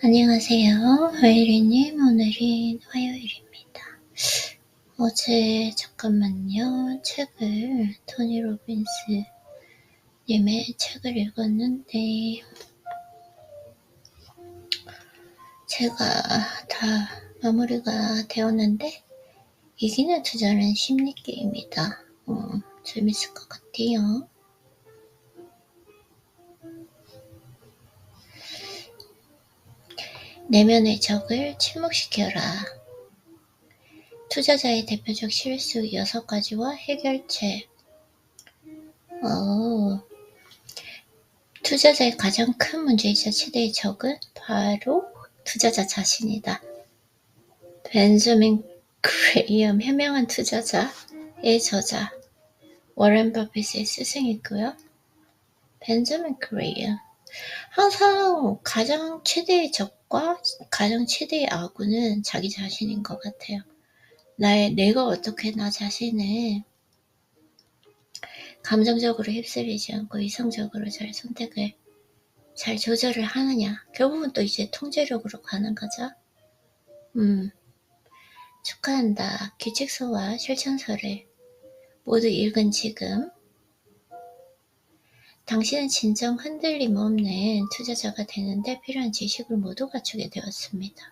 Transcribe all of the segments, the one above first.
안녕하세요. 화요일님, 오늘은 화요일입니다. 어제 잠깐만요. 토니 로빈스 님의 책을 읽었는데, 제가 다 마무리가 되었는데, 이기는 투자는 심리게임이다. 재밌을 것 같아요. 내면의 적을 침묵시켜라. 투자자의 대표적 실수 6가지와 해결책. 투자자의 가장 큰 문제이자 최대의 적은 바로 투자자 자신이다. 벤저민 그레이엄, 현명한 투자자의 저자, 워렌 버핏의 스승이고요. 벤저민 그레이엄. 항상 가장 최대의 적과 가장 최대의 아군은 자기 자신인 것 같아요. 내가 어떻게 나 자신을 감정적으로 휩쓸리지 않고 이성적으로 잘 조절을 하느냐. 결국은 또 이제 통제력으로 가는 거죠. 축하한다. 규칙서와 실천서를 모두 읽은 지금 당신은 진정 흔들림 없는 투자자가 되는데 필요한 지식을 모두 갖추게 되었습니다.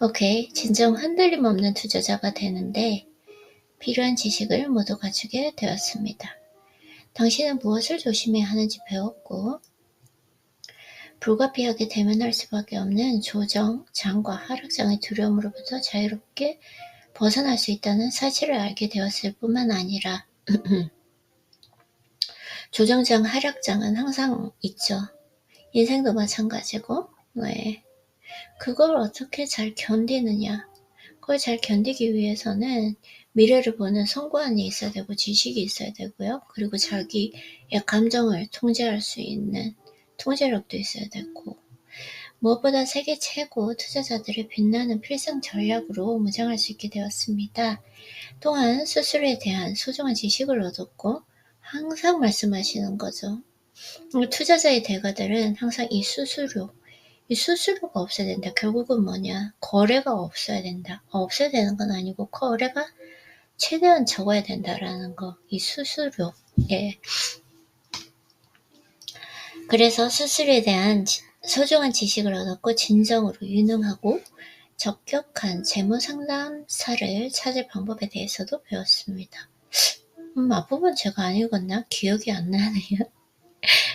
오케이. 진정 흔들림 없는 투자자가 되는데 필요한 지식을 모두 갖추게 되었습니다. 당신은 무엇을 조심해야 하는지 배웠고 불가피하게 대면할 수밖에 없는 조정장과 하락장의 두려움으로부터 자유롭게 벗어날 수 있다는 사실을 알게 되었을 뿐만 아니라 조정장, 하락장은 항상 있죠. 인생도 마찬가지고 그걸 어떻게 잘 견디느냐. 그걸 잘 견디기 위해서는 미래를 보는 성관이 있어야 되고 지식이 있어야 되고요. 그리고 자기의 감정을 통제할 수 있는 통제력도 있어야 되고 무엇보다 세계 최고 투자자들의 빛나는 필승 전략으로 무장할 수 있게 되었습니다. 또한 수수료에 대한 소중한 지식을 얻었고 항상 말씀하시는 거죠. 투자자의 대가들은 항상 이 수수료가 없어야 된다. 결국은 뭐냐? 거래가 없어야 된다. 없어야 되는 건 아니고 거래가 최대한 적어야 된다라는 거. 이 수수료. 예. 그래서 수수료에 대한 소중한 지식을 얻었고 진정으로 유능하고 적격한 재무상담사를 찾을 방법에 대해서도 배웠습니다. 앞부분 제가 안 읽었나? 기억이 안 나네요.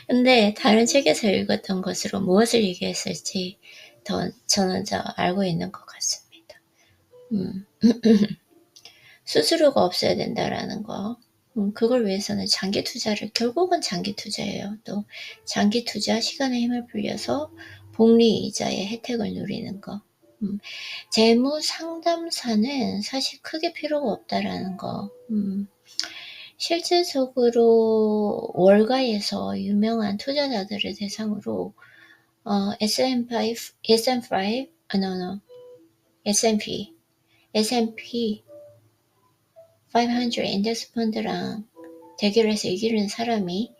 근데 다른 책에서 읽었던 것으로 무엇을 얘기했을지 저는 알고 있는 것 같습니다. 수수료가 없어야 된다라는 거. 그걸 위해서는 장기 투자를, 결국은 장기 투자예요. 또 장기 투자, 시간의 힘을 불려서 복리 이자의 혜택을 누리는 거. 재무 상담사는 사실 크게 필요가 없다라는 거. 실질적으로 월가에서 유명한 투자자들을 대상으로 S&P 500 인덱스 펀드랑 대결해서 이기는 사람이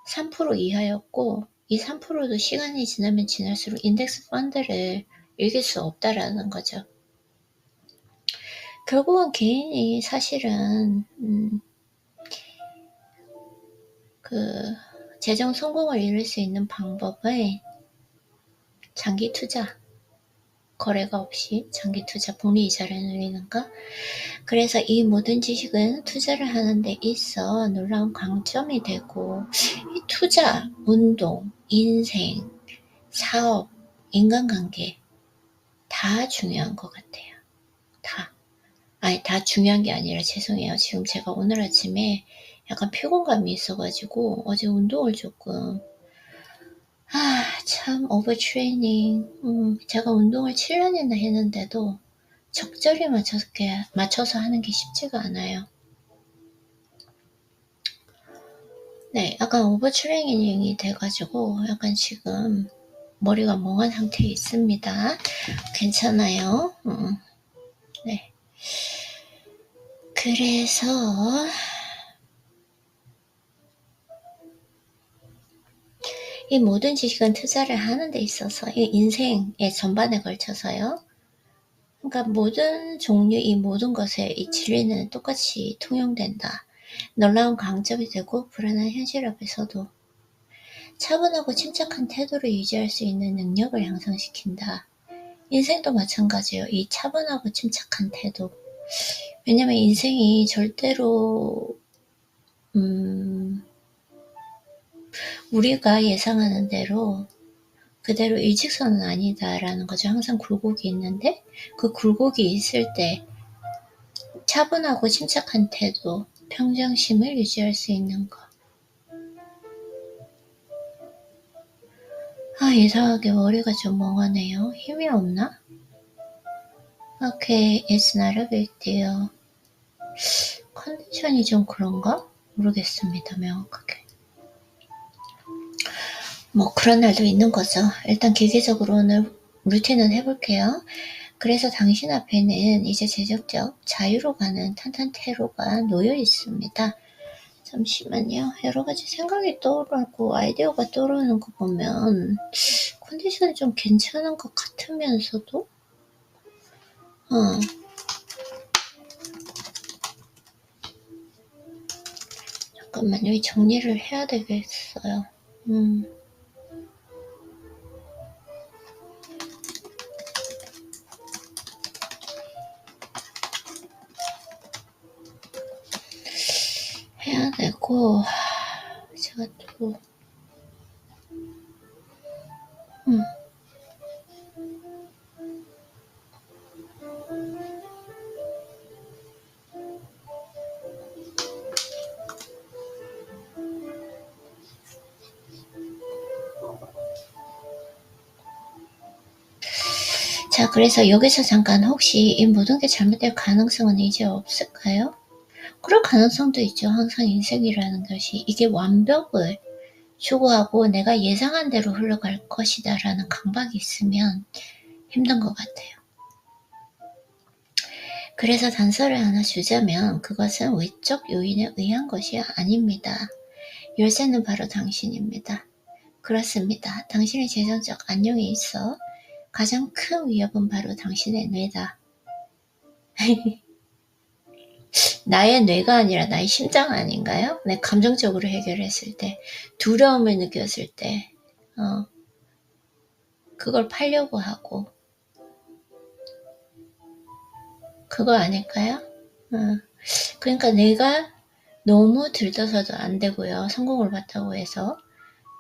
3% 이하였고 이 3%도 시간이 지나면 지날수록 인덱스 펀드를 이길 수 없다라는 거죠. 결국은 개인이 사실은 재정 성공을 이룰 수 있는 방법은 장기 투자, 거래가 없이 장기 투자, 복리 이자를 누리는 것. 그래서 이 모든 지식은 투자를 하는 데 있어 놀라운 강점이 되고 이 투자, 운동, 인생, 사업, 인간관계 다 중요한 것 같아요. 다 중요한 게 아니라 죄송해요. 지금 제가 오늘 아침에 약간 피곤감이 있어가지고 어제 운동을 조금 참 오버트레이닝. 제가 운동을 7년이나 했는데도 적절히 맞춰서 하는 게 쉽지가 않아요. 네, 약간 오버트레이닝이 돼가지고 약간 지금 머리가 멍한 상태에 있습니다. 괜찮아요. 네. 그래서 이 모든 지식은 투자를 하는 데 있어서 이 인생의 전반에 걸쳐서요. 그러니까 모든 종류 이 모든 것에 이 진리는 똑같이 통용된다. 놀라운 강점이 되고 불안한 현실 앞에서도 차분하고 침착한 태도를 유지할 수 있는 능력을 향상시킨다. 인생도 마찬가지예요. 이 차분하고 침착한 태도. 왜냐면 인생이 절대로 우리가 예상하는 대로 그대로 일직선은 아니다라는 거죠. 항상 굴곡이 있는데 그 굴곡이 있을 때 차분하고 침착한 태도, 평정심을 유지할 수 있는 것. 이상하게 머리가 좀 멍하네요. 힘이 없나? Okay, it's not a big deal. 컨디션이 좀 그런가? 모르겠습니다. 명확하게. 뭐 그런 날도 있는 거죠. 일단 기계적으로 오늘 루틴은 해볼게요. 그래서 당신 앞에는 이제 재정적 자유로 가는 탄탄테로가 놓여 있습니다. 잠시만요. 여러 가지 생각이 떠오르고 아이디어가 떠오르는 거 보면 컨디션이 좀 괜찮은 것 같으면서도 잠깐만요. 이 정리를 해야 되겠어요. 해야 되고 제가 또 자, 그래서 여기서 잠깐 혹시 이 모든 게 잘못될 가능성은 이제 없을까요? 그럴 가능성도 있죠. 항상 인생이라는 것이 이게 완벽을 추구하고 내가 예상한 대로 흘러갈 것이다 라는 강박이 있으면 힘든 것 같아요. 그래서 단서를 하나 주자면 그것은 외적 요인에 의한 것이 아닙니다. 열쇠는 바로 당신입니다. 그렇습니다. 당신의 재정적 안녕에 있어 가장 큰 위협은 바로 당신의 뇌다. 나의 뇌가 아니라 나의 심장 아닌가요? 내 감정적으로 해결했을 때, 두려움을 느꼈을 때, 그걸 팔려고 하고, 그거 아닐까요? 그러니까 내가 너무 들떠서도 안 되고요. 성공을 봤다고 해서.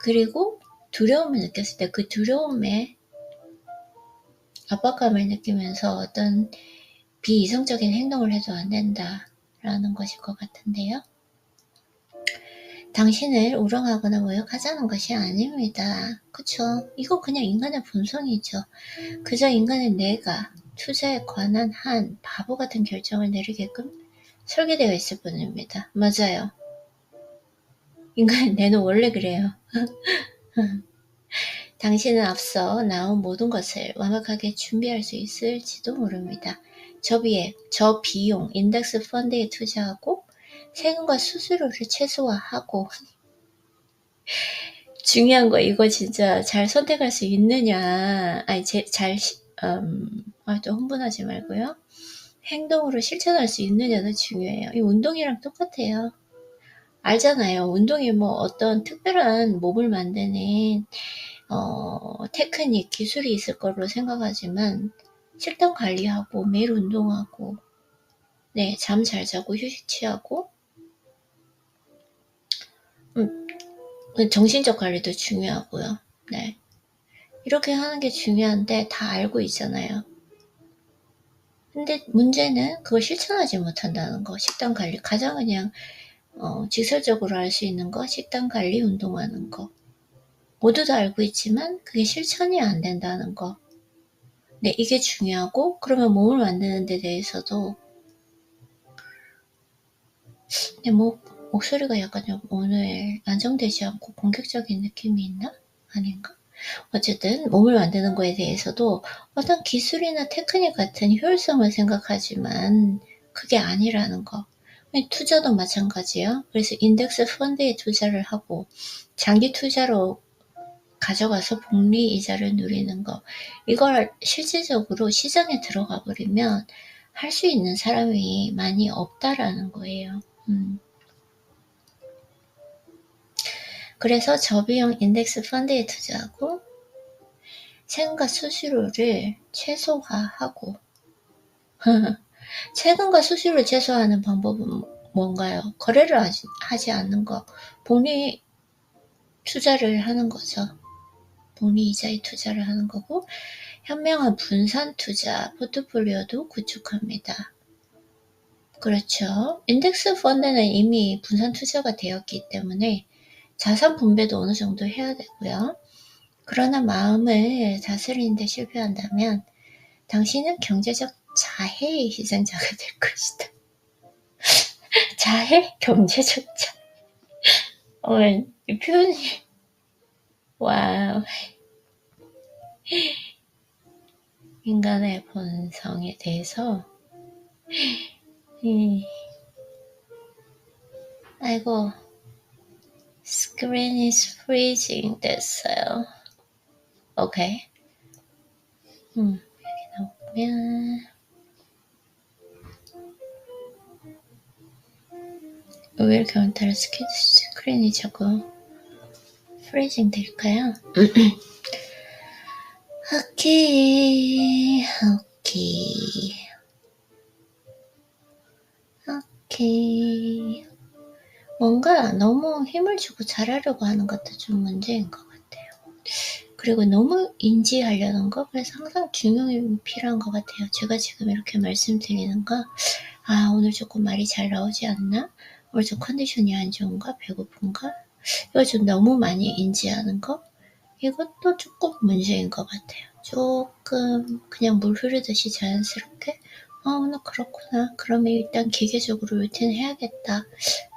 그리고 두려움을 느꼈을 때 그 두려움에 압박감을 느끼면서 어떤 비이성적인 행동을 해도 안 된다라는 것일 것 같은데요. 당신을 우롱하거나 모욕하자는 것이 아닙니다. 그쵸? 이거 그냥 인간의 본성이죠. 그저 인간의 뇌가 투자에 관한 한 바보 같은 결정을 내리게끔 설계되어 있을 뿐입니다. 맞아요. 인간의 뇌는 원래 그래요. 당신은 앞서 나온 모든 것을 완벽하게 준비할 수 있을지도 모릅니다. 저 비용, 인덱스 펀드에 투자하고 세금과 수수료를 최소화하고 중요한 거 이거 진짜 잘 선택할 수 있느냐 또 흥분하지 말고요. 행동으로 실천할 수 있느냐도 중요해요. 이 운동이랑 똑같아요. 알잖아요. 운동이 뭐 어떤 특별한 몸을 만드는 테크닉, 기술이 있을 거로 생각하지만 식단 관리하고 매일 운동하고 잠 잘 자고 휴식 취하고 정신적 관리도 중요하고요. 이렇게 하는 게 중요한데 다 알고 있잖아요. 근데 문제는 그걸 실천하지 못한다는 거. 식단 관리 가장 그냥 직설적으로 할 수 있는 거 식단 관리 운동하는 거 모두 다 알고 있지만 그게 실천이 안 된다는 거. 이게 중요하고 그러면 몸을 만드는 데 대해서도 목소리가 약간 좀 오늘 안정되지 않고 공격적인 느낌이 있나? 아닌가? 어쨌든 몸을 만드는 거에 대해서도 어떤 기술이나 테크닉 같은 효율성을 생각하지만 그게 아니라는 거. 투자도 마찬가지예요. 그래서 인덱스 펀드에 투자를 하고 장기 투자로 가져가서 복리 이자를 누리는 거. 이걸 실질적으로 시장에 들어가 버리면 할 수 있는 사람이 많이 없다라는 거예요. 그래서 저비용 인덱스 펀드에 투자하고 세금과 수수료를 최소화하고 세금과 수수료를 최소화하는 방법은 뭔가요? 거래를 하지 않는 거. 복리 투자를 하는 거죠. 복리 이자에 투자를 하는 거고 현명한 분산 투자 포트폴리오도 구축합니다. 그렇죠. 인덱스 펀드는 이미 분산 투자가 되었기 때문에 자산 분배도 어느 정도 해야 되고요. 그러나 마음을 다스리는데 실패한다면 당신은 경제적 자해의 희생자가 될 것이다. 자해? 경제적 자해. 이 표현이 와우. 인간의 본성에 대해서 아이고 screen is freezing 됐어요. 오케이. 여기 나오면 왜 이렇게 오늘따라 스크린이 자꾸 프리징 될까요? 오케이. 뭔가 너무 힘을 주고 잘하려고 하는 것도 좀 문제인 것 같아요. 그리고 너무 인지하려는 거, 그래서 항상 중용이 필요한 것 같아요. 제가 지금 이렇게 말씀드리는 거, 오늘 조금 말이 잘 나오지 않나? 오늘 좀 컨디션이 안 좋은가? 배고픈가? 이거 좀 너무 많이 인지하는 거? 이것도 조금 문제인 것 같아요. 조금 그냥 물 흐르듯이 자연스럽게 오늘 그렇구나. 그러면 일단 기계적으로 루틴 해야겠다.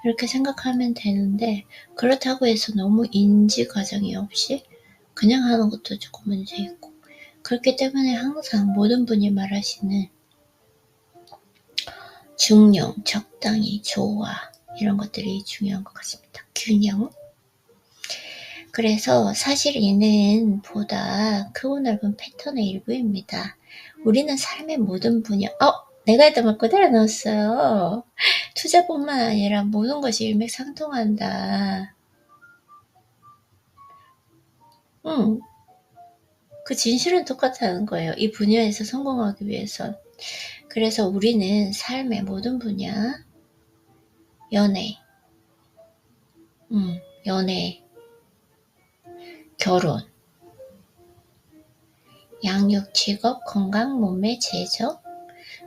이렇게 생각하면 되는데 그렇다고 해서 너무 인지 과정이 없이 그냥 하는 것도 조금 문제 있고 그렇기 때문에 항상 모든 분이 말하시는 중용, 적당히, 조화 이런 것들이 중요한 것 같습니다. 균형. 그래서 사실 이는 보다 크고 넓은 패턴의 일부입니다. 우리는 삶의 모든 분야, 내가 했던 말 그대로 넣었어요. 투자뿐만 아니라 모든 것이 일맥상통한다. 그 진실은 똑같다는 거예요. 이 분야에서 성공하기 위해선. 그래서 우리는 삶의 모든 분야, 연애, 결혼, 양육, 직업, 건강, 몸매, 재정,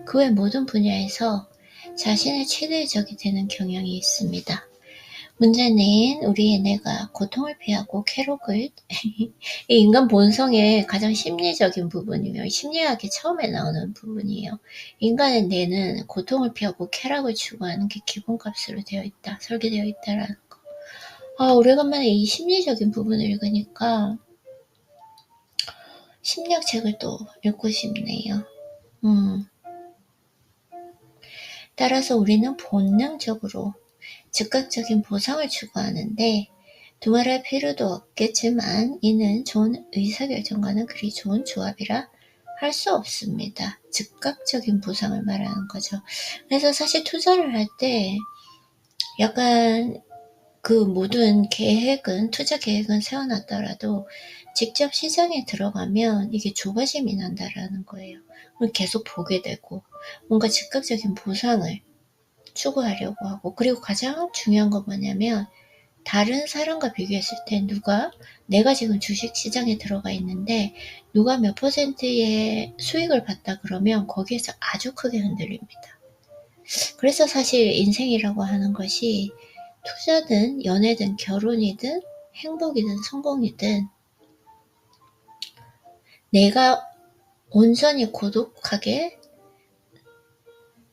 그 외 모든 분야에서 자신의 최대적이 되는 경향이 있습니다. 문제는 우리의 뇌가 고통을 피하고 쾌락을 이 인간 본성의 가장 심리적인 부분이며 심리학의 처음에 나오는 부분이에요. 인간의 뇌는 고통을 피하고 쾌락을 추구하는 게 기본값으로 되어 있다, 설계되어 있다라는 거. 오래간만에 이 심리적인 부분을 읽으니까 심리학책을 또 읽고 싶네요. 따라서 우리는 본능적으로 즉각적인 보상을 추구하는데 두말할 필요도 없겠지만 이는 좋은 의사결정과는 그리 좋은 조합이라 할 수 없습니다. 즉각적인 보상을 말하는 거죠. 그래서 사실 투자를 할 때 약간 그 모든 계획은 투자 계획은 세워놨더라도 직접 시장에 들어가면 이게 조바심이 난다라는 거예요. 계속 보게 되고 뭔가 즉각적인 보상을 추구하려고 하고 그리고 가장 중요한 건 뭐냐면 다른 사람과 비교했을 때 내가 지금 주식시장에 들어가 있는데 누가 몇 %의 수익을 봤다 그러면 거기에서 아주 크게 흔들립니다. 그래서 사실 인생이라고 하는 것이 투자든 연애든 결혼이든 행복이든 성공이든 내가 온전히 고독하게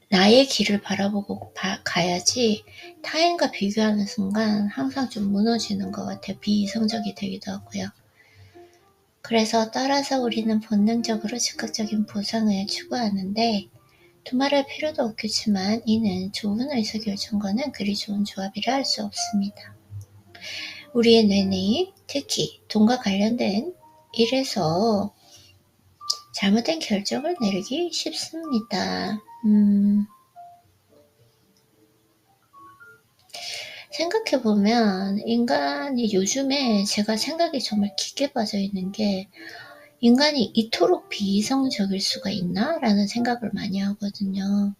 나의 길을 바라보고 가야지 타인과 비교하는 순간 항상 좀 무너지는 것 같아요. 비이성적이 되기도 하고요. 그래서 따라서 우리는 본능적으로 즉각적인 보상을 추구하는데 두말할 필요도 없겠지만 이는 좋은 의사결정과는 그리 좋은 조합이라 할 수 없습니다. 우리의 뇌는 특히 돈과 관련된 일에서 잘못된 결정을 내리기 쉽습니다. 생각해보면 인간이 요즘에 제가 생각이 정말 깊게 빠져있는 게 인간이 이토록 비이성적일 수가 있나? 라는 생각을 많이 하거든요.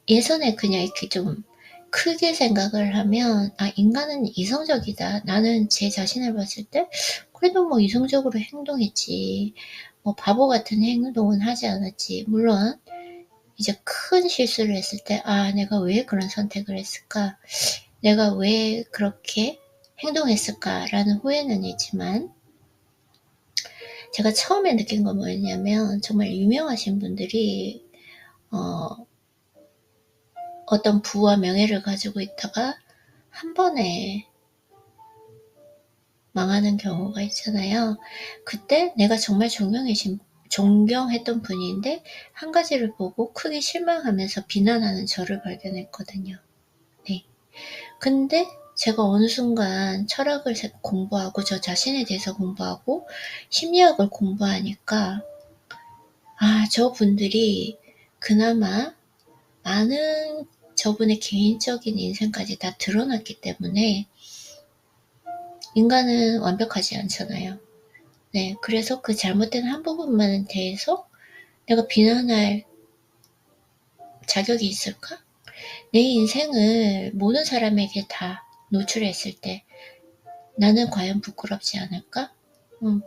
예전에 그냥 이렇게 좀 크게 생각을 하면 인간은 이성적이다. 나는 제 자신을 봤을 때 그래도 뭐 이성적으로 행동했지. 뭐 바보 같은 행동은 하지 않았지. 물론 이제 큰 실수를 했을 때 내가 왜 그런 선택을 했을까? 내가 왜 그렇게 행동했을까라는 후회는 있지만 제가 처음에 느낀 건 뭐였냐면 정말 유명하신 분들이 어떤 부와 명예를 가지고 있다가 한 번에 망하는 경우가 있잖아요. 그때 내가 정말 존경했던 분인데 한 가지를 보고 크게 실망하면서 비난하는 저를 발견했거든요. 네. 근데 제가 어느 순간 철학을 공부하고 저 자신에 대해서 공부하고 심리학을 공부하니까 저분들이 그나마 많은 저분의 개인적인 인생까지 다 드러났기 때문에 인간은 완벽하지 않잖아요. 네, 그래서 그 잘못된 한 부분만에 대해서 내가 비난할 자격이 있을까? 내 인생을 모든 사람에게 다 노출했을 때 나는 과연 부끄럽지 않을까?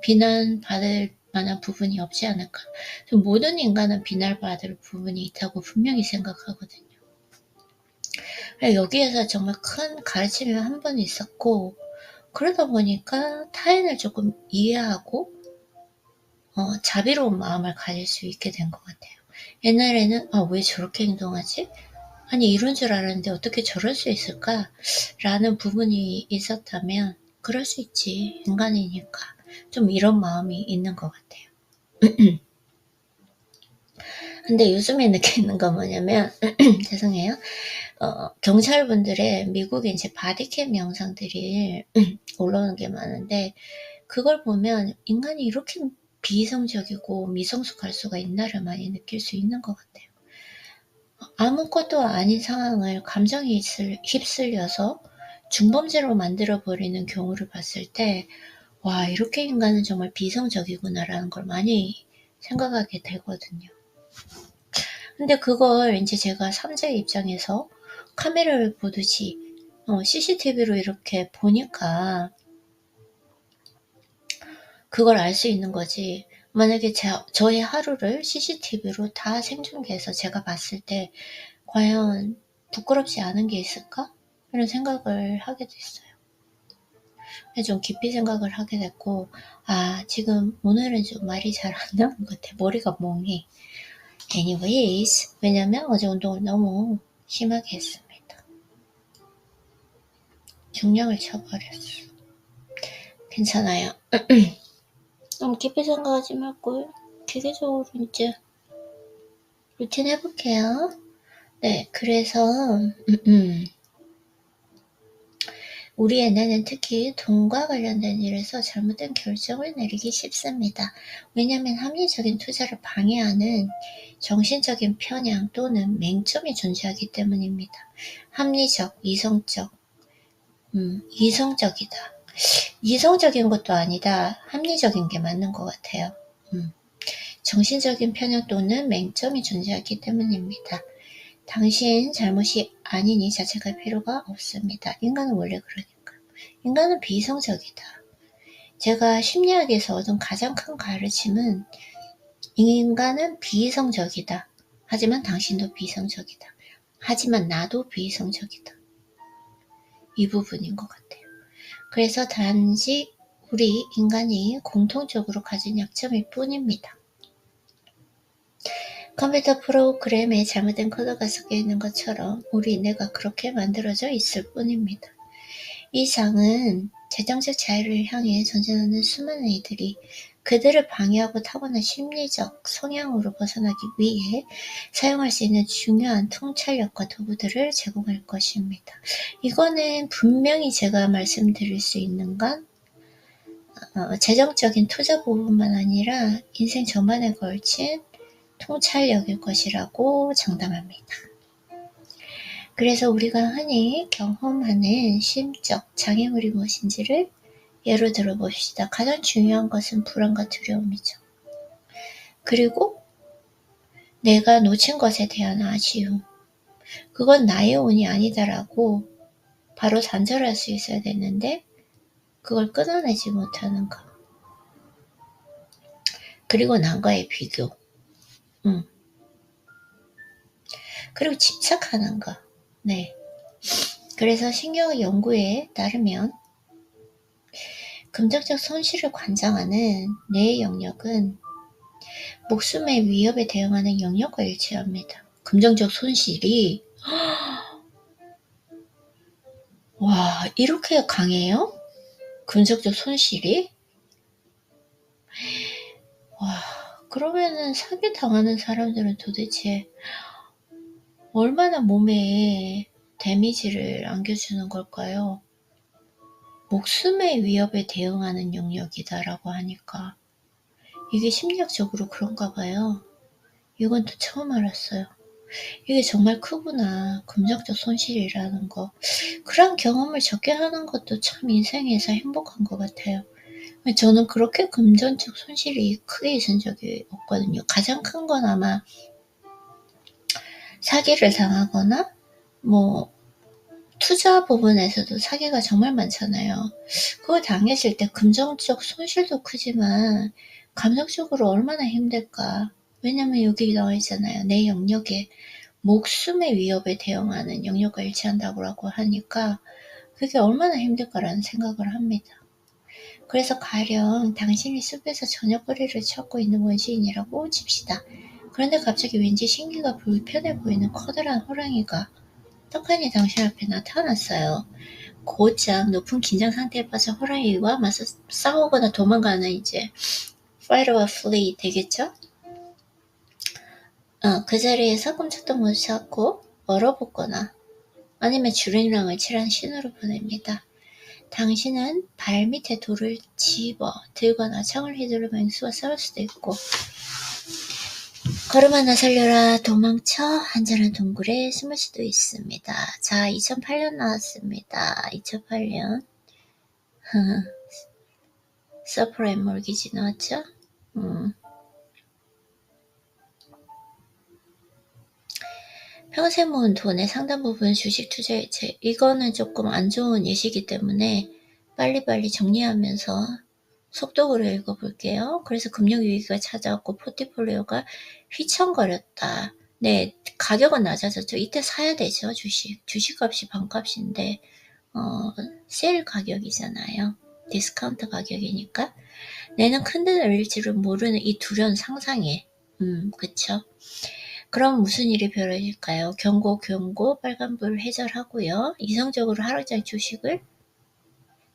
비난받을 만한 부분이 없지 않을까? 모든 인간은 비난받을 부분이 있다고 분명히 생각하거든요. 여기에서 정말 큰 가르침이 한 번 있었고 그러다 보니까 타인을 조금 이해하고 자비로운 마음을 가질 수 있게 된 것 같아요. 옛날에는 왜 저렇게 행동하지? 아니 이런 줄 알았는데 어떻게 저럴 수 있을까? 라는 부분이 있었다면 그럴 수 있지. 인간이니까. 좀 이런 마음이 있는 것 같아요. 근데 요즘에 느끼는 건 뭐냐면 죄송해요. 경찰분들의 미국에 이제 바디캠 영상들이 올라오는 게 많은데 그걸 보면 인간이 이렇게 비이성적이고 미성숙할 수가 있나를 많이 느낄 수 있는 것 같아요. 아무것도 아닌 상황을 감정에 휩쓸려서 중범죄로 만들어버리는 경우를 봤을 때 이렇게 인간은 정말 비이성적이구나라는 걸 많이 생각하게 되거든요. 근데 그걸 이제 제가 3자의 입장에서 카메라를 보듯이 CCTV로 이렇게 보니까 그걸 알 수 있는 거지. 만약에 저의 하루를 CCTV로 다 생중계해서 제가 봤을 때 과연 부끄럽지 않은 게 있을까? 이런 생각을 하게 됐어요. 좀 깊이 생각을 하게 됐고 지금 오늘은 좀 말이 잘 안 나오는 것 같아. 머리가 멍해. anyways 왜냐면 어제 운동을 너무 심하게 했습니다. 중량을 쳐버렸어. 괜찮아요. 너무 깊이 생각하지 말고 기계적으로 이제 루틴 해볼게요. 네, 그래서 우리의 뇌는 특히 돈과 관련된 일에서 잘못된 결정을 내리기 쉽습니다. 왜냐하면 합리적인 투자를 방해하는 정신적인 편향 또는 맹점이 존재하기 때문입니다. 합리적, 이성적이다. 이성적인 것도 아니다. 합리적인 게 맞는 것 같아요. 정신적인 편향 또는 맹점이 존재하기 때문입니다. 당신 잘못이 아니니 자책할 필요가 없습니다. 인간은 원래 그러니까. 인간은 비이성적이다. 제가 심리학에서 얻은 가장 큰 가르침은 인간은 비이성적이다. 하지만 당신도 비이성적이다. 하지만 나도 비이성적이다. 이 부분인 것 같아요. 그래서 단지 우리 인간이 공통적으로 가진 약점일 뿐입니다. 컴퓨터 프로그램에 잘못된 코드가 섞여 있는 것처럼 우리 뇌가 그렇게 만들어져 있을 뿐입니다. 이 장은 재정적 자유를 향해 전진하는 수많은 이들이 그들을 방해하고 타고난 심리적 성향으로 벗어나기 위해 사용할 수 있는 중요한 통찰력과 도구들을 제공할 것입니다. 이거는 분명히 제가 말씀드릴 수 있는 건 재정적인 투자 부분만 아니라 인생 전반에 걸친 통찰력일 것이라고 장담합니다. 그래서 우리가 흔히 경험하는 심적 장애물이 무엇인지를 예로 들어봅시다. 가장 중요한 것은 불안과 두려움이죠. 그리고 내가 놓친 것에 대한 아쉬움. 그건 나의 운이 아니다라고 바로 단절할 수 있어야 되는데 그걸 끊어내지 못하는 것. 그리고 남과의 비교. 그리고 집착하는 것. 네. 그래서 신경의 연구에 따르면 금전적 손실을 관장하는 뇌의 영역은 목숨의 위협에 대응하는 영역과 일치합니다. 금전적 손실이 와, 이렇게 강해요? 금전적 손실이? 와, 그러면은 사기 당하는 사람들은 도대체 얼마나 몸에 데미지를 안겨주는 걸까요? 목숨의 위협에 대응하는 영역이다라고 하니까 이게 심리학적으로 그런가 봐요. 이건 또 처음 알았어요. 이게 정말 크구나. 금전적 손실이라는 거. 그런 경험을 적게 하는 것도 참 인생에서 행복한 것 같아요. 저는 그렇게 금전적 손실이 크게 있은 적이 없거든요. 가장 큰 건 아마 사기를 당하거나 투자 부분에서도 사기가 정말 많잖아요. 그걸 당했을 때 금전적 손실도 크지만 감정적으로 얼마나 힘들까. 왜냐면 여기 나와 있잖아요. 내 영역에 목숨의 위협에 대응하는 영역과 일치한다고 하니까 그게 얼마나 힘들까라는 생각을 합니다. 그래서 가령 당신이 숲에서 저녁거리를 찾고 있는 원시인이라고 칩시다. 그런데 갑자기 왠지 신기가 불편해 보이는 커다란 호랑이가 떡하니 당신 앞에 나타났어요. 곧장 높은 긴장 상태에 빠져 호랑이와 맞서 싸우거나 도망가는 이제 fight or flee 되겠죠? 그 자리에서 꼼짝도 못 찾고 얼어붙거나 아니면 주랭랑을 칠한 신호를 보냅니다. 당신은 발밑에 돌을 집어 들거나 창을 휘두르 맹수와 싸울 수도 있고 걸음 하나 살려라 도망쳐 안전한 동굴에 숨을 수도 있습니다. 자, 2008년 나왔습니다. 2008년 서프라임 몰기지 나왔죠? 평생 모은 돈의 상당 부분 주식 투자에 이거는 조금 안 좋은 예시이기 때문에 빨리빨리 정리하면서 속독으로 읽어볼게요. 그래서 금융위기가 찾아왔고 포트폴리오가 휘청거렸다. 네, 가격은 낮아졌죠. 이때 사야 되죠, 주식. 주식값이 반값인데 세일 가격이잖아요. 디스카운트 가격이니까. 내는 큰돈 올릴지를 모르는 이 두려운 상상에 그쵸? 그럼 무슨 일이 벌어질까요? 경고, 빨간불 해절하고요. 이성적으로 하락장 주식을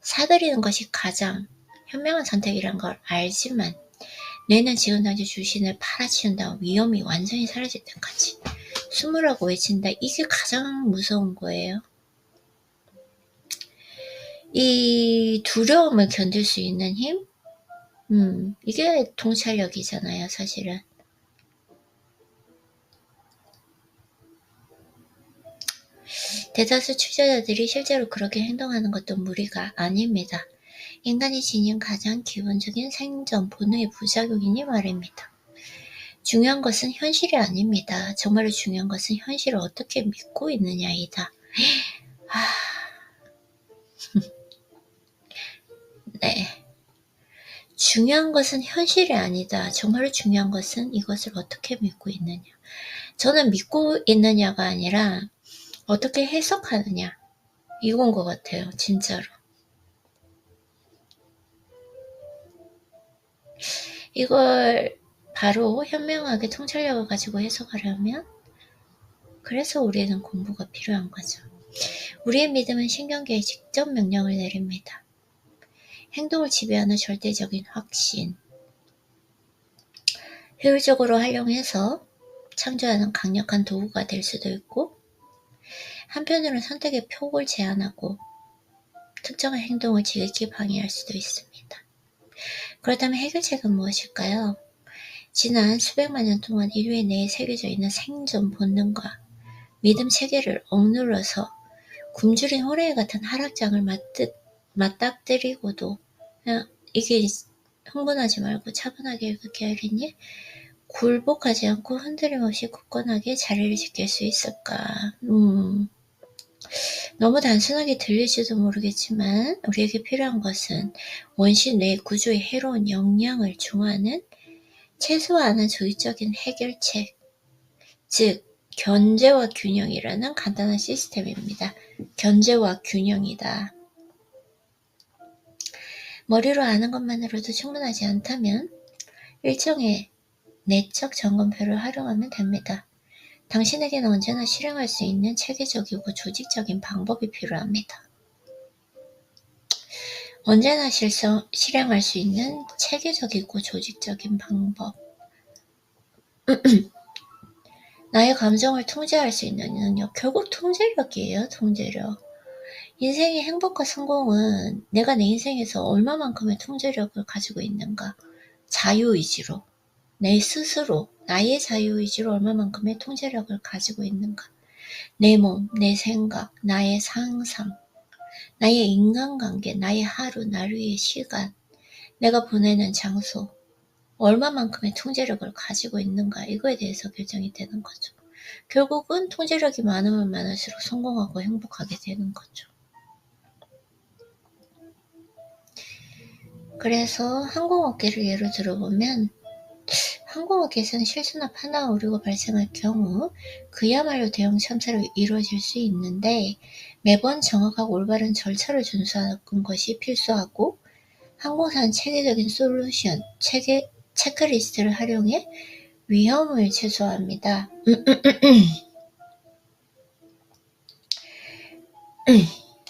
사들이는 것이 가장 현명한 선택이란 걸 알지만 뇌는 지금 당장 주식을 팔아치운다 위험이 완전히 사라질 때까지 숨으라고 외친다. 이게 가장 무서운 거예요. 이 두려움을 견딜 수 있는 힘? 이게 통찰력이잖아요, 사실은. 대다수 투자자들이 실제로 그렇게 행동하는 것도 무리가 아닙니다. 인간이 지닌 가장 기본적인 생존 본능의 부작용이니 말입니다. 중요한 것은 현실이 아닙니다. 정말로 중요한 것은 현실을 어떻게 믿고 있느냐이다. 네. 중요한 것은 현실이 아니다. 정말로 중요한 것은 이것을 어떻게 믿고 있느냐. 저는 믿고 있느냐가 아니라 어떻게 해석하느냐. 이건 것 같아요. 진짜로. 이걸 바로 현명하게 통찰력을 가지고 해석하려면 그래서 우리는 공부가 필요한 거죠. 우리의 믿음은 신경계에 직접 명령을 내립니다. 행동을 지배하는 절대적인 확신. 효율적으로 활용해서 창조하는 강력한 도구가 될 수도 있고, 한편으로는 선택의 폭을 제한하고 특정한 행동을 지극히 방해할 수도 있습니다. 그렇다면 해결책은 무엇일까요? 지난 수백만 년 동안 인류의 뇌에 새겨져 있는 생존 본능과 믿음 체계를 억눌러서 굶주린 호랑이 같은 하락장을 맞닥뜨리고도 그냥 이게 흥분하지 말고 차분하게 이렇게 하려니 굴복하지 않고 흔들림 없이 굳건하게 자리를 지킬 수 있을까? 너무 단순하게 들릴지도 모르겠지만 우리에게 필요한 것은 원시 뇌 구조의 해로운 영향을 중화하는 최소한의 조직적인 해결책, 즉 견제와 균형이라는 간단한 시스템입니다. 견제와 균형이다. 머리로 아는 것만으로도 충분하지 않다면 일종의 내적 점검표를 활용하면 됩니다. 당신에게는 언제나 실행할 수 있는 체계적이고 조직적인 방법이 필요합니다. 언제나 실행할 수 있는 체계적이고 조직적인 방법. 나의 감정을 통제할 수 있는 능력. 결국 통제력이에요. 통제력. 인생의 행복과 성공은 내가 내 인생에서 얼마만큼의 통제력을 가지고 있는가. 자유의지로. 내 스스로 나의 자유의지로 얼마만큼의 통제력을 가지고 있는가. 내 몸, 내 생각, 나의 상상, 나의 인간관계, 나의 하루, 나루의 시간, 내가 보내는 장소, 얼마만큼의 통제력을 가지고 있는가, 이거에 대해서 결정이 되는 거죠. 결국은 통제력이 많으면 많을수록 성공하고 행복하게 되는 거죠. 그래서 항공업계를 예로 들어보면 항공업계에서는 실수나 판단 오류가 발생할 경우 그야말로 대형 참사로 이루어질 수 있는데 매번 정확하고 올바른 절차를 준수하는 것이 필수하고 항공사는 체계적인 솔루션, 체크리스트를 활용해 위험을 최소화합니다.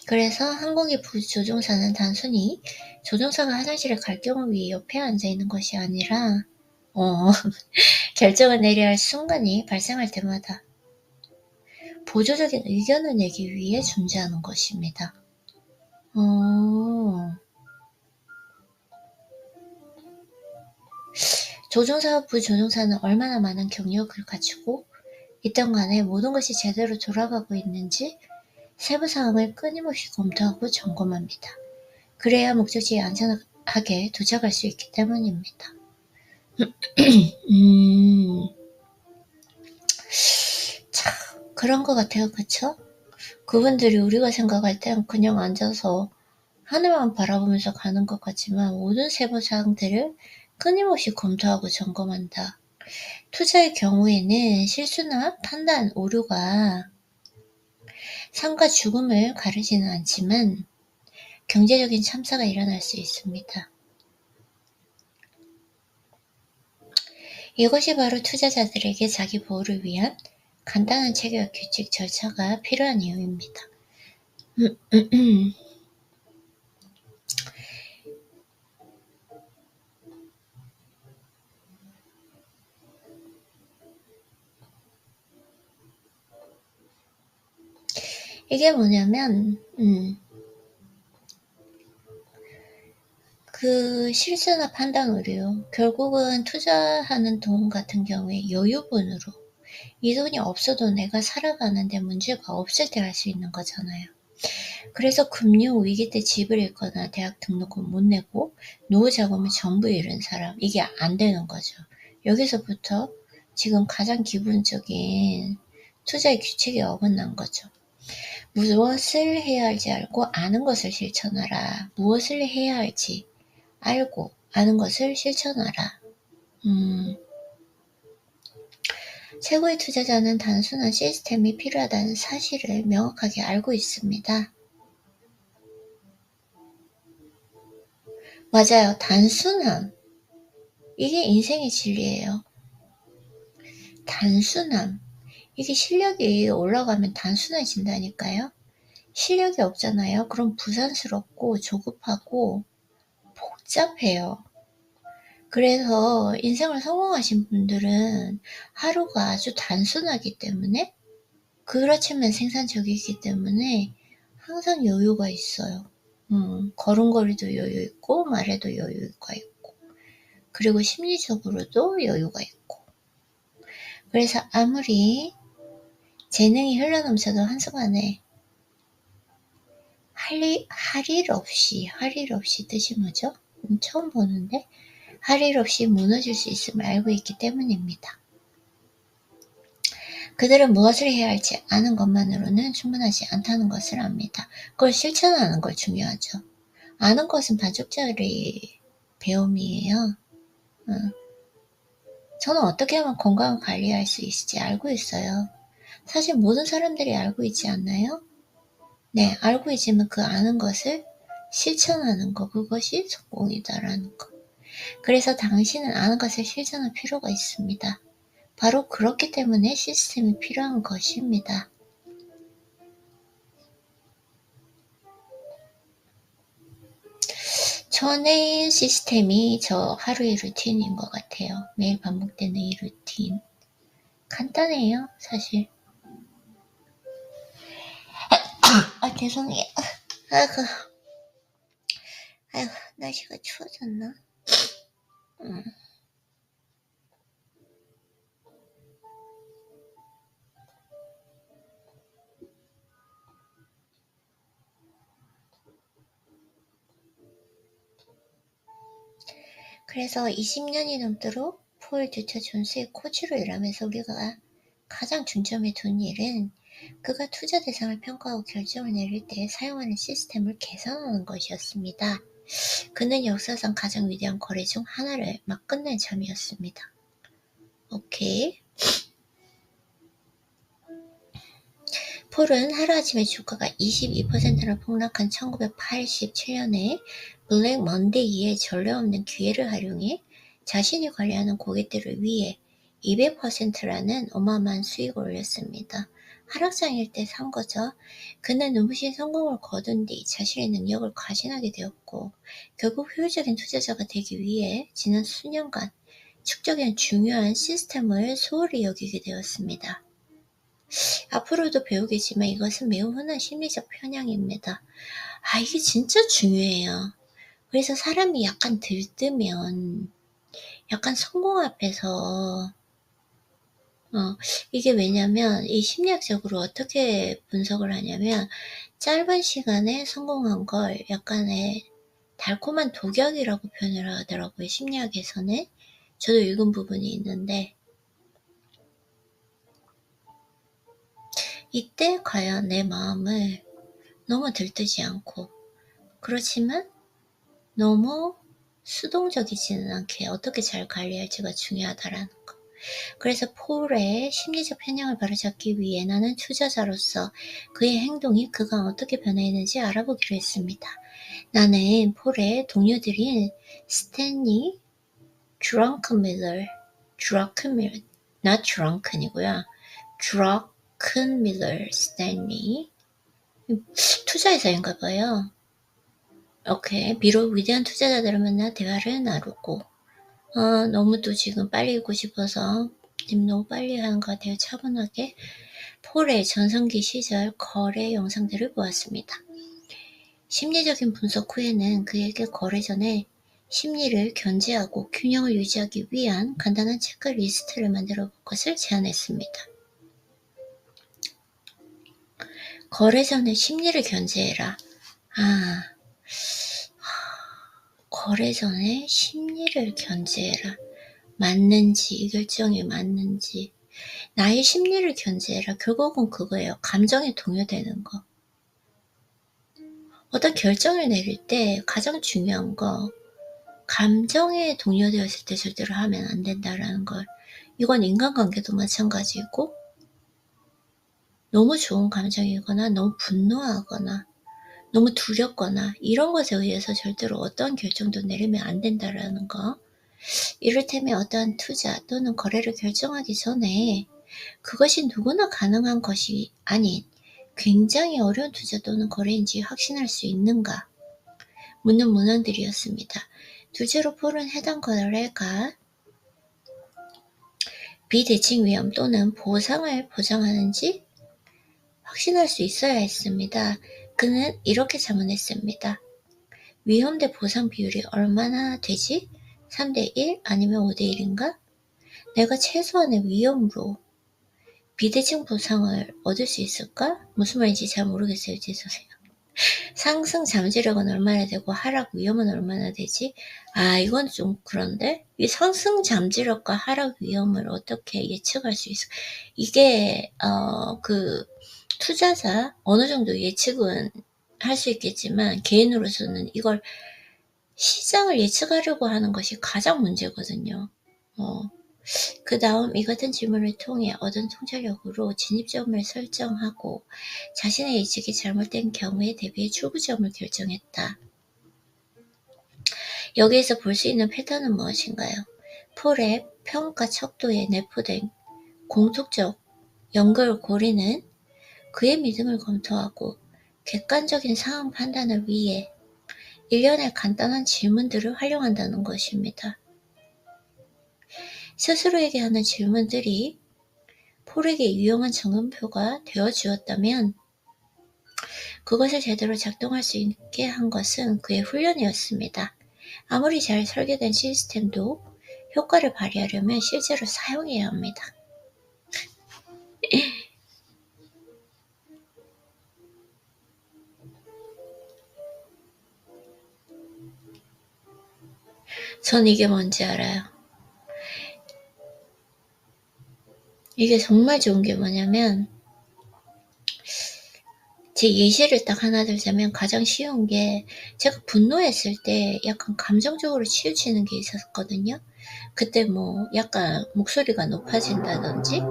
그래서 항공기 부조종사는 단순히 조종사가 화장실에 갈 경우 위에 옆에 앉아있는 것이 아니라 결정을 내려야 할 순간이 발생할 때마다 보조적인 의견을 내기 위해 존재하는 것입니다. 조종사와 부조종사는 얼마나 많은 경력을 갖추고 있던 간에 모든 것이 제대로 돌아가고 있는지 세부 사항을 끊임없이 검토하고 점검합니다. 그래야 목적지에 안전하게 도착할 수 있기 때문입니다. 참 그런 것 같아요. 그쵸? 그분들이 우리가 생각할 땐 그냥 앉아서 하늘만 바라보면서 가는 것 같지만 모든 세부 사항들을 끊임없이 검토하고 점검한다. 투자의 경우에는 실수나 판단 오류가 삶과 죽음을 가르지는 않지만 경제적인 참사가 일어날 수 있습니다. 이것이 바로 투자자들에게 자기 보호를 위한 간단한 체계와 규칙 절차가 필요한 이유입니다. 이게 뭐냐면 그 실수나 판단 오류, 결국은 투자하는 돈 같은 경우에 여유분으로 이 돈이 없어도 내가 살아가는데 문제가 없을 때 할 수 있는 거잖아요. 그래서 금융 위기 때 집을 잃거나 대학 등록금 못 내고 노후 자금을 전부 잃은 사람, 이게 안 되는 거죠. 여기서부터 지금 가장 기본적인 투자의 규칙이 어긋난 거죠. 무엇을 해야 할지 알고 아는 것을 실천하라. 무엇을 해야 할지 알고 아는 것을 실천하라. 최고의 투자자는 단순한 시스템이 필요하다는 사실을 명확하게 알고 있습니다. 맞아요. 단순함. 이게 인생의 진리예요. 단순함. 이게 실력이 올라가면 단순해진다니까요. 실력이 없잖아요. 그럼 부산스럽고 조급하고 복잡해요. 그래서 인생을 성공하신 분들은 하루가 아주 단순하기 때문에, 그렇지만 생산적이기 때문에 항상 여유가 있어요. 걸음걸이도 여유 있고 말에도 여유가 있고, 그리고 심리적으로도 여유가 있고. 그래서 아무리 재능이 흘러넘쳐도 한순간에 할 일 없이 뜻이 뭐죠? 처음 보는데, 할 일 없이 무너질 수 있음을 알고 있기 때문입니다. 그들은 무엇을 해야 할지 아는 것만으로는 충분하지 않다는 것을 압니다. 그걸 실천하는 걸 중요하죠. 아는 것은 반쪽짜리 배움이에요. 저는 어떻게 하면 건강을 관리할 수 있을지 알고 있어요. 사실 모든 사람들이 알고 있지 않나요? 네, 알고 있지만 그 아는 것을 실천하는 거, 그것이 성공이다라는 거. 그래서 당신은 아는 것을 실천할 필요가 있습니다. 바로 그렇기 때문에 시스템이 필요한 것입니다. 전의 시스템이 저 하루의 루틴인 것 같아요. 매일 반복되는 이 루틴. 간단해요, 사실. 죄송해요. 아이고, 날씨가 추워졌나? 그래서 20년이 넘도록 폴 듀처 존스의 코치로 일하면서 우리가 가장 중점에 둔 일은 그가 투자 대상을 평가하고 결정을 내릴 때 사용하는 시스템을 개선하는 것이었습니다. 그는 역사상 가장 위대한 거래 중 하나를 막 끝낸 참이었습니다. 오케이. 폴은 하루아침에 주가가 22%나 폭락한 1987년에 블랙 먼데이의 전례 없는 기회를 활용해 자신이 관리하는 고객들을 위해 200%라는 어마어마한 수익을 올렸습니다. 하락장일 때 산 거죠. 그는 눈부신 성공을 거둔 뒤 자신의 능력을 과신하게 되었고, 결국 효율적인 투자자가 되기 위해 지난 수년간 축적한 중요한 시스템을 소홀히 여기게 되었습니다. 앞으로도 배우겠지만 이것은 매우 흔한 심리적 편향입니다. 이게 진짜 중요해요. 그래서 사람이 약간 들뜨면 약간 성공 앞에서 이게 왜냐면 이 심리학적으로 어떻게 분석을 하냐면, 짧은 시간에 성공한 걸 약간의 달콤한 독약이라고 표현을 하더라고요. 심리학에서는. 저도 읽은 부분이 있는데, 이때 과연 내 마음을 너무 들뜨지 않고, 그렇지만 너무 수동적이지는 않게 어떻게 잘 관리할지가 중요하다라는 거. 그래서 폴의 심리적 편향을 바로잡기 위해 나는 투자자로서 그의 행동이 그가 어떻게 변화했는지 알아보기로 했습니다. 나는 폴의 동료들인 스탠리 드렁큰밀러, not drunken이고요. 드렁큰밀러 스탠리, 투자회사인가 봐요. 오케이. 비록 위대한 투자자들을 만나 대화를 나누고, 너무도 지금 빨리 읽고 싶어서 지금 너무 빨리 하는 것 같아요. 차분하게. 폴의 전성기 시절 거래 영상들을 보았습니다. 심리적인 분석 후에는 그에게 거래 전에 심리를 견제하고 균형을 유지하기 위한 간단한 체크리스트를 만들어 볼 것을 제안했습니다. 거래 전에 심리를 견제해라. 거래 전에 심리를 견제해라. 맞는지, 이 결정이 맞는지. 나의 심리를 견제해라. 결국은 그거예요. 감정에 동요되는 거. 어떤 결정을 내릴 때 가장 중요한 거, 감정에 동요되었을 때 절대로 하면 안 된다라는 걸. 이건 인간관계도 마찬가지고, 너무 좋은 감정이거나 너무 분노하거나 너무 두렵거나 이런 것에 의해서 절대로 어떠한 결정도 내리면 안 된다라는 거. 이를테면 어떠한 투자 또는 거래를 결정하기 전에 그것이 누구나 가능한 것이 아닌 굉장히 어려운 투자 또는 거래인지 확신할 수 있는가 묻는 문헌들이었습니다. 둘째로 폴은 해당 거래가 비대칭 위험 또는 보상을 보장하는지 확신할 수 있어야 했습니다. 그는 이렇게 자문했습니다. 위험 대 보상 비율이 얼마나 되지? 3대1 아니면 5대1인가? 내가 최소한의 위험으로 비대칭 보상을 얻을 수 있을까? 무슨 말인지 잘 모르겠어요. 죄송해요. 상승 잠재력은 얼마나 되고 하락 위험은 얼마나 되지? 이건 좀 그런데? 이 상승 잠재력과 하락 위험을 어떻게 예측할 수 있어? 이게 투자자 어느 정도 예측은 할 수 있겠지만 개인으로서는 이걸 시장을 예측하려고 하는 것이 가장 문제거든요. 그 다음 이 같은 질문을 통해 얻은 통찰력으로 진입점을 설정하고 자신의 예측이 잘못된 경우에 대비해 출구점을 결정했다. 여기에서 볼 수 있는 패턴은 무엇인가요? 폴의 평가 척도에 내포된 공통적 연결고리는 그의 믿음을 검토하고 객관적인 상황 판단을 위해 일련의 간단한 질문들을 활용한다는 것입니다. 스스로에게 하는 질문들이 폴에게 유용한 점검표가 되어주었다면 그것을 제대로 작동할 수 있게 한 것은 그의 훈련이었습니다. 아무리 잘 설계된 시스템도 효과를 발휘하려면 실제로 사용해야 합니다. 전 이게 뭔지 알아요. 이게 정말 좋은 게 뭐냐면 제 예시를 딱 하나 들자면 가장 쉬운 게 제가 분노했을 때 약간 감정적으로 치우치는 게 있었거든요. 그때 약간 목소리가 높아진다든지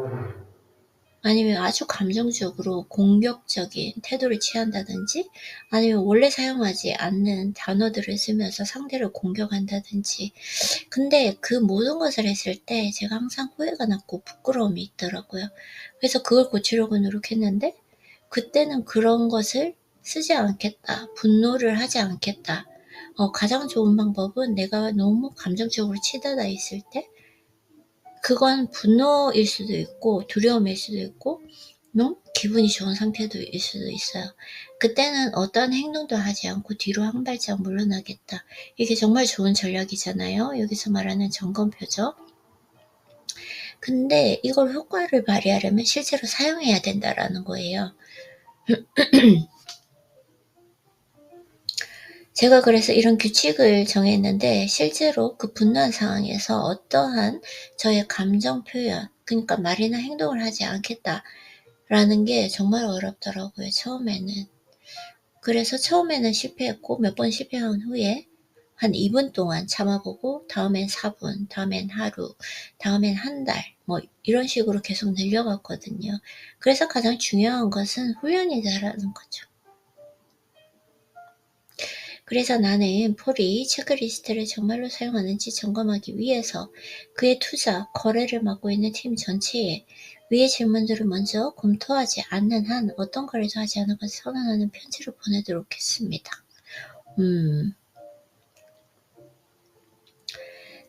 아니면 아주 감정적으로 공격적인 태도를 취한다든지 아니면 원래 사용하지 않는 단어들을 쓰면서 상대를 공격한다든지 근데 그 모든 것을 했을 때 제가 항상 후회가 났고 부끄러움이 있더라고요. 그래서 그걸 고치려고 노력했는데 그때는 그런 것을 쓰지 않겠다. 분노를 하지 않겠다. 가장 좋은 방법은 내가 너무 감정적으로 치닫아 있을 때 그건 분노일 수도 있고 두려움일 수도 있고 너무 기분이 좋은 상태일 수도 있어요. 그때는 어떤 행동도 하지 않고 뒤로 한 발짝 물러나겠다. 이게 정말 좋은 전략이잖아요. 여기서 말하는 점검표죠. 근데 이걸 효과를 발휘하려면 실제로 사용해야 된다라는 거예요. 제가 그래서 이런 규칙을 정했는데 실제로 그 분노한 상황에서 어떠한 저의 감정 표현, 그러니까 말이나 행동을 하지 않겠다라는 게 정말 어렵더라고요. 처음에는. 그래서 처음에는 실패했고 몇 번 실패한 후에 한 2분 동안 참아보고 다음엔 4분, 다음엔 하루, 다음엔 한 달, 이런 식으로 계속 늘려갔거든요. 그래서 가장 중요한 것은 훈련이다라는 거죠. 그래서 나는 폴이 체크리스트를 정말로 사용하는지 점검하기 위해서 그의 투자, 거래를 맡고 있는 팀 전체에 위의 질문들을 먼저 검토하지 않는 한 어떤 거래도 하지 않을 것을 선언하는 편지를 보내도록 했습니다.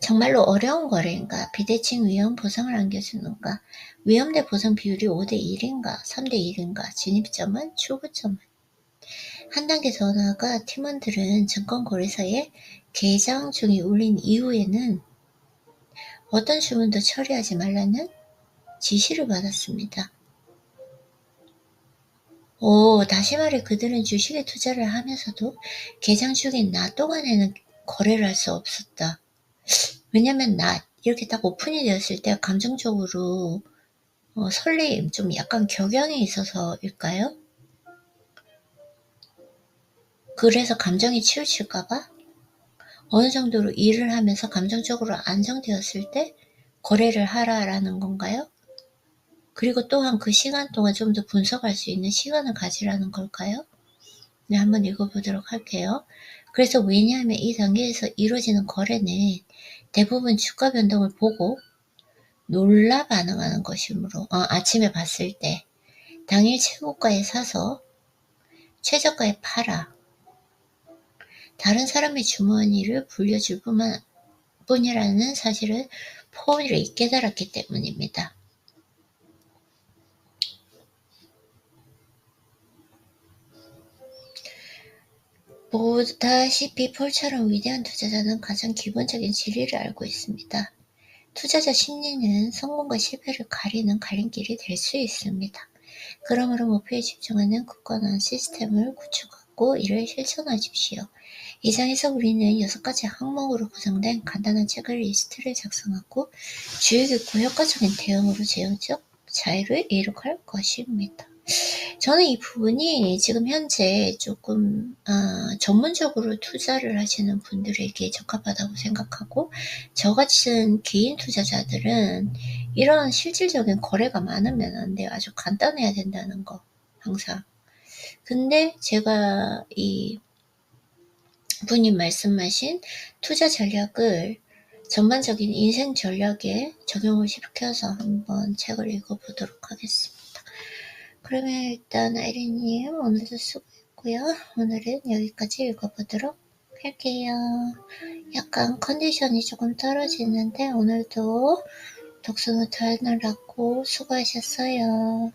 정말로 어려운 거래인가? 비대칭 위험 보상을 안겨주는가? 위험 대 보상 비율이 5대1인가? 3대1인가? 진입점은? 출구점은? 한 단계 더 나아가 팀원들은 증권거래소에 계장중이 울린 이후에는 어떤 주문도 처리하지 말라는 지시를 받았습니다. 다시 말해 그들은 주식에 투자를 하면서도 개장 중인 낮 동안에는 거래를 할 수 없었다. 왜냐면 낮 이렇게 딱 오픈이 되었을 때 감정적으로 설레임, 좀 약간 격양이 있어서일까요? 그래서 감정이 치우칠까봐 어느 정도로 일을 하면서 감정적으로 안정되었을 때 거래를 하라라는 건가요? 그리고 또한 그 시간 동안 좀 더 분석할 수 있는 시간을 가지라는 걸까요? 네, 한번 읽어보도록 할게요. 그래서 왜냐하면 이 단계에서 이루어지는 거래는 대부분 주가 변동을 보고 놀라 반응하는 것이므로 아침에 봤을 때 당일 최고가에 사서 최저가에 팔아 다른 사람의 주머니를 불려줄 뿐이라는 사실을 포일이 깨달았기 때문입니다. 보다시피 폴처럼 위대한 투자자는 가장 기본적인 진리를 알고 있습니다. 투자자 심리는 성공과 실패를 가리는 갈림길이 될 수 있습니다. 그러므로 목표에 집중하는 굳건한 시스템을 구축하고 이를 실천하십시오. 이상에서 우리는 6가지 항목으로 구성된 간단한 체크리스트를 작성하고 주의 깊고 효과적인 대응으로 재정적 자유를 이룩할 것입니다. 저는 이 부분이 지금 현재 조금 전문적으로 투자를 하시는 분들에게 적합하다고 생각하고, 저 같은 개인 투자자들은 이런 실질적인 거래가 많으면 안 돼요. 아주 간단해야 된다는 거 항상. 근데 제가 이 분이 말씀하신 투자 전략을 전반적인 인생 전략에 적용을 시켜서 한번 책을 읽어보도록 하겠습니다. 그러면 일단 아이린님 오늘도 수고했고요. 오늘은 여기까지 읽어보도록 할게요. 약간 컨디션이 조금 떨어지는데 오늘도 독서 노트 하느라고 수고하셨어요.